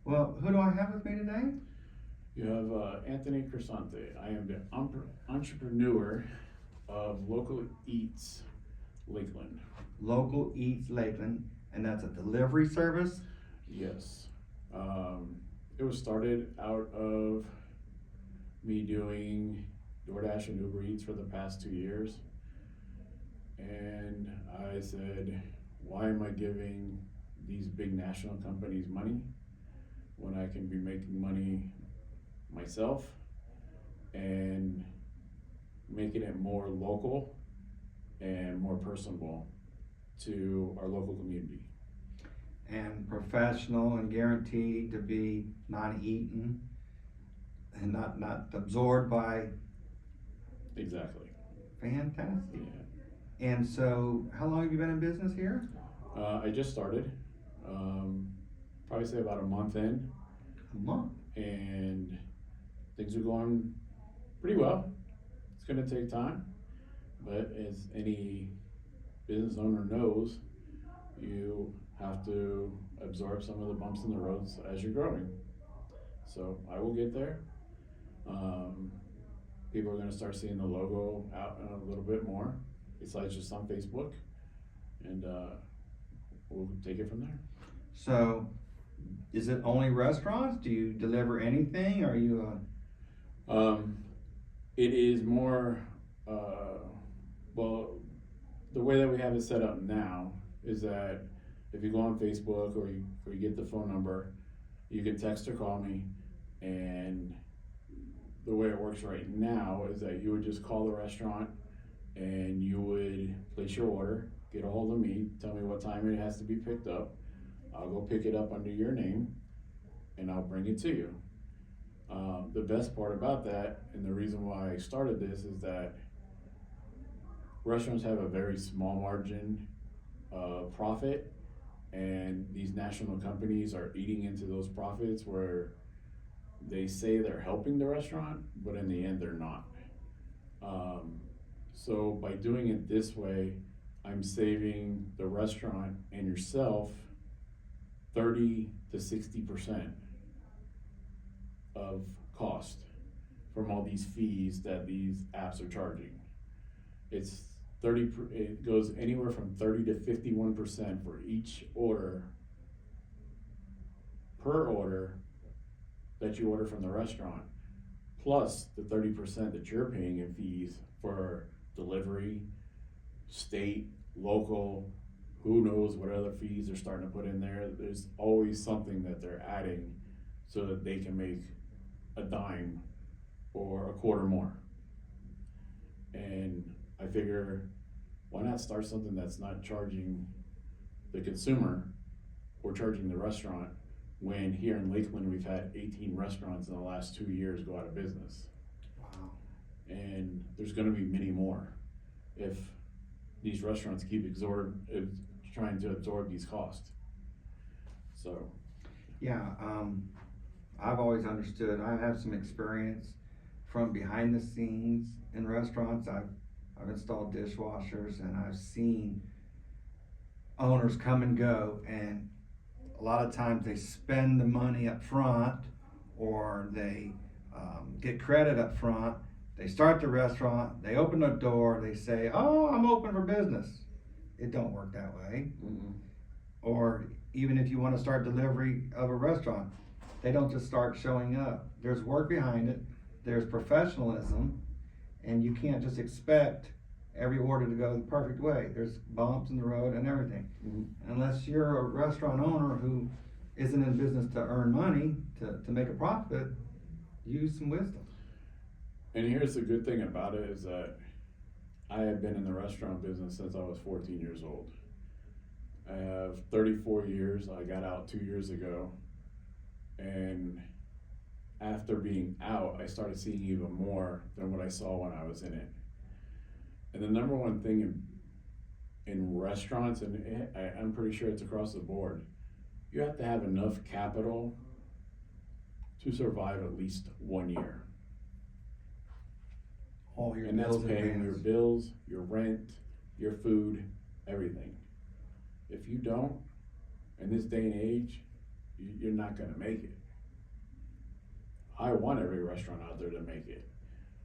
Well, who do I have with me today? You have Anthony Cris and I am the entrepreneur of Local Eats Lakeland. Local Eats Lakeland, and that's a delivery service. Yes. It was started out of me doing DoorDash and Uber Eats for the past 2 years. And I said, why am I giving these big national companies money when I can be making money myself and making it more local and more personable to our local community. And professional and guaranteed to be non-eaten and not absorbed by. Exactly. Fantastic. Yeah. And so, how long have you been in business here? I just started, probably say about a month in, A month. and things are going pretty well. It's gonna take time, but as any business owner knows, you have to absorb some of the bumps in the roads as you're growing. So I will get there. People are gonna start seeing the logo out a little bit more, besides just on Facebook, and we'll take it from there. So, is it only restaurants? Do you deliver anything? Are you It is more, well, the way that we have it set up now is that if you go on Facebook or you get the phone number, you can text or call me, and the way it works right now is that you would just call the restaurant and you would place your order, get a hold of me, tell me what time it has to be picked up. I'll go pick it up under your name and I'll bring it to you. The best part about that, and the reason why I started this, is that restaurants have a very small margin of profit, and these national companies are eating into those profits where they say they're helping the restaurant, but in the end they're not. So by doing it this way, I'm saving the restaurant and yourself 30 to 60% of cost from all these fees that these apps are charging. It goes anywhere from 30 to 51% for each order, per order that you order from the restaurant, plus the 30% that you're paying in fees for delivery, state, local, who knows what other fees they're starting to put in there. There's always something that they're adding so that they can make a dime or a quarter more. And I figure, why not start something that's not charging the consumer or charging the restaurant, when here in Lakeland we've had 18 restaurants in the last 2 years go out of business. Wow. And there's gonna be many more if these restaurants keep trying to absorb these costs. So. Yeah, I've always understood. I have some experience from behind the scenes in restaurants. I've installed dishwashers, and I've seen owners come and go, and a lot of times they spend the money up front, or they get credit up front. They start the restaurant, they open the door, they say, "Oh, I'm open for business." It don't work that way. Mm-hmm. Or even if you want to start delivery of a restaurant, they don't just start showing up. There's work behind it, there's professionalism, and you can't just expect every order to go the perfect way. There's bumps in the road and everything. Mm-hmm. Unless you're a restaurant owner who isn't in business to earn money, to make a profit, use some wisdom. And here's the good thing about it, is that I have been in the restaurant business since I was 14 years old. I have 34 years. I got out 2 years ago, and after being out, I started seeing even more than what I saw when I was in it. And the number one thing in restaurants, and I'm pretty sure it's across the board, you have to have enough capital to survive at least 1 year. All your And that's bills in paying advance. your bills, your rent, your food, everything. If you don't, in this day and age, you're not gonna make it. I want every restaurant out there to make it.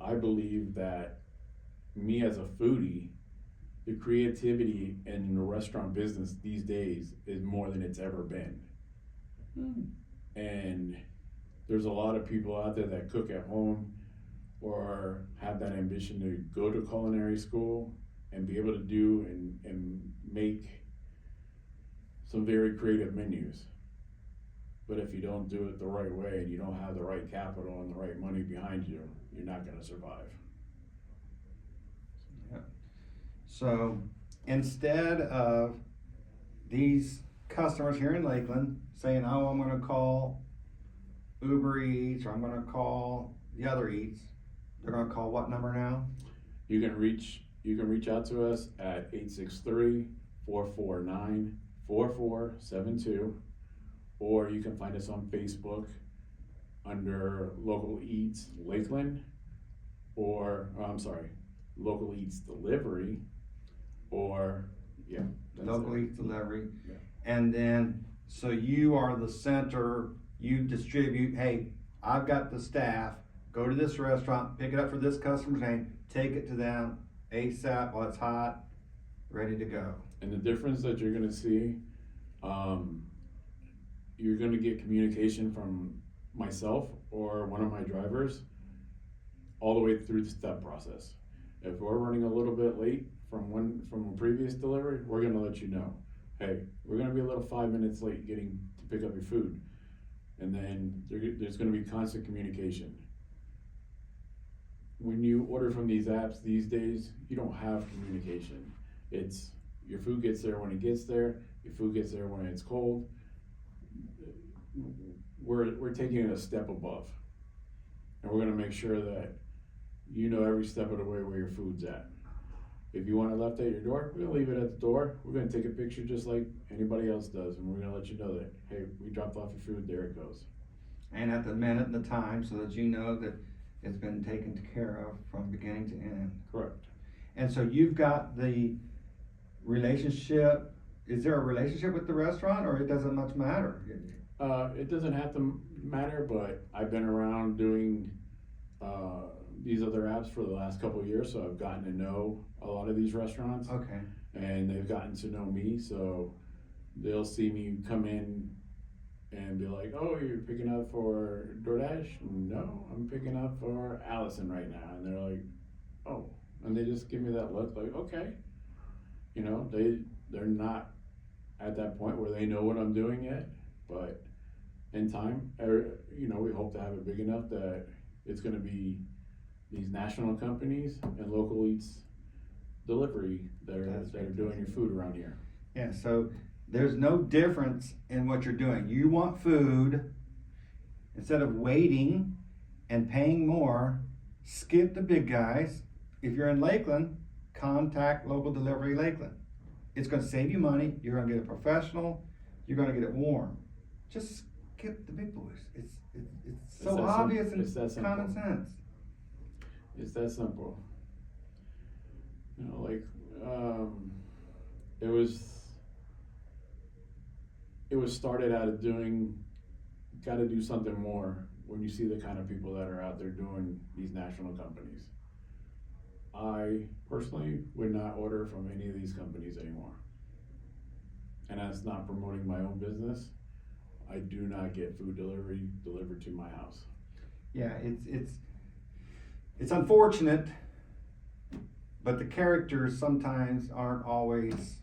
I believe that me as a foodie, the creativity in the restaurant business these days is more than it's ever been. And there's a lot of people out there that cook at home or have that ambition to go to culinary school and be able to do and make some very creative menus. But if you don't do it the right way and you don't have the right capital and the right money behind you, you're not gonna survive. Yeah. So instead of these customers here in Lakeland saying, oh, I'm gonna call Uber Eats or I'm gonna call the other Eats, they're gonna call what number now? You can reach out to us at 863-449-4472, or you can find us on Facebook under Local Eats Lakeland, or Local Eats Delivery, or Local Eats Delivery. Yeah. And then, so you are the center, you distribute, hey, I've got the staff, go to this restaurant, pick it up for this customer's name, take it to them ASAP while it's hot, ready to go. And the difference that you're gonna see, you're gonna get communication from myself or one of my drivers all the way through the step process. If we're running a little bit late from a previous delivery, we're gonna let you know. Hey, we're gonna be a little 5 minutes late getting to pick up your food. And then there's gonna be constant communication. When you order from these apps these days, you don't have communication. It's your food gets there when it gets there, your food gets there when it's cold. We're taking it a step above. And we're gonna make sure that you know every step of the way where your food's at. If you want it left at your door, we're gonna leave it at the door. We're gonna take a picture just like anybody else does, and we're gonna let you know that, hey, we dropped off your food, there it goes. And at the minute and the time, so that you know that it's been taken care of from beginning to end. Correct. And so you've got the relationship, is there a relationship with the restaurant, or it doesn't much matter? It doesn't have to matter, but I've been around doing these other apps for the last couple of years, so I've gotten to know a lot of these restaurants. Okay. And they've gotten to know me, so they'll see me come in and be like, oh, you're picking up for DoorDash? No, I'm picking up for Allison right now. And they're like, oh. And they just give me that look like, okay. You know, they're not at that point where they know what I'm doing yet, but in time, you know, we hope to have it big enough that it's gonna be these national companies and Local Eats Delivery that are doing your food around here. Yeah, so there's no difference in what you're doing. You want food, instead of waiting and paying more, skip the big guys. If you're in Lakeland, contact Local Delivery Lakeland. It's gonna save you money, you're gonna get it professional, you're gonna get it warm. Just skip the big boys. It's so obvious and it's common sense. It's that simple. You know, like, it was started out of gotta do something more when you see the kind of people that are out there doing these national companies. I personally would not order from any of these companies anymore. And that's not promoting my own business. I do not get food delivered to my house. Yeah, it's unfortunate, but the characters sometimes aren't always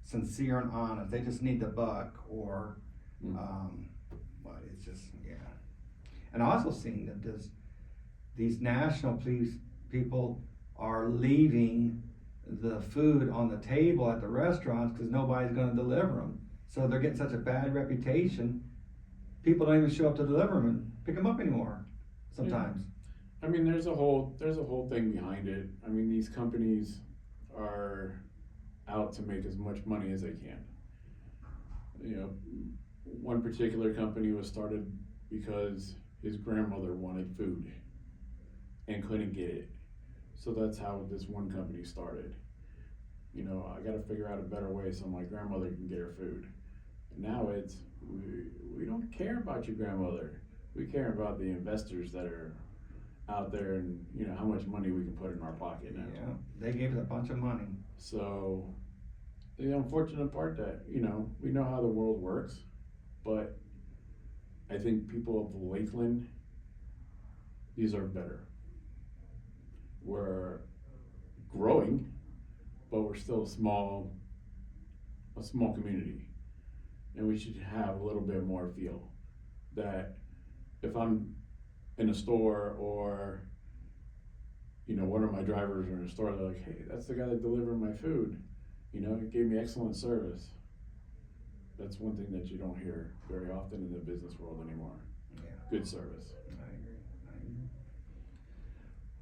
sincere and honest. They just need the buck, or, but it's just, yeah. And I also seen that these national police people are leaving the food on the table at the restaurants because nobody's going to deliver them. So they're getting such a bad reputation. People don't even show up to deliver them and pick them up anymore. Sometimes. Yeah. I mean, there's a whole thing behind it. I mean, these companies are out to make as much money as they can. You know, one particular company was started because his grandmother wanted food and couldn't get it. So that's how this one company started. You know, I got to figure out a better way so my grandmother can get her food. Now it's, we don't care about your grandmother. We care about the investors that are out there and, you know, how much money we can put in our pocket now. Yeah, they gave us a bunch of money. So the unfortunate part that, you know, we know how the world works, but I think people of Lakeland deserve better. We're growing, but we're still a small community, and we should have a little bit more feel that if I'm in a store, or you know, one of my drivers are in a store, they're like, hey, that's the guy that delivered my food, you know, he gave me excellent service. That's one thing that you don't hear very often in the business world anymore. Yeah, Good service. I agree.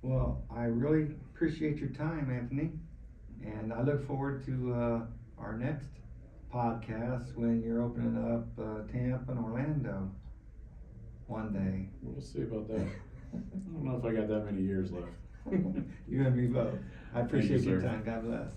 Well, I really appreciate your time, Anthony, and I look forward to our next podcast when you're opening up Tampa and Orlando one day. We'll see about that. I don't know if I got that many years left. You and me both. I appreciate you, your sir. time. God bless.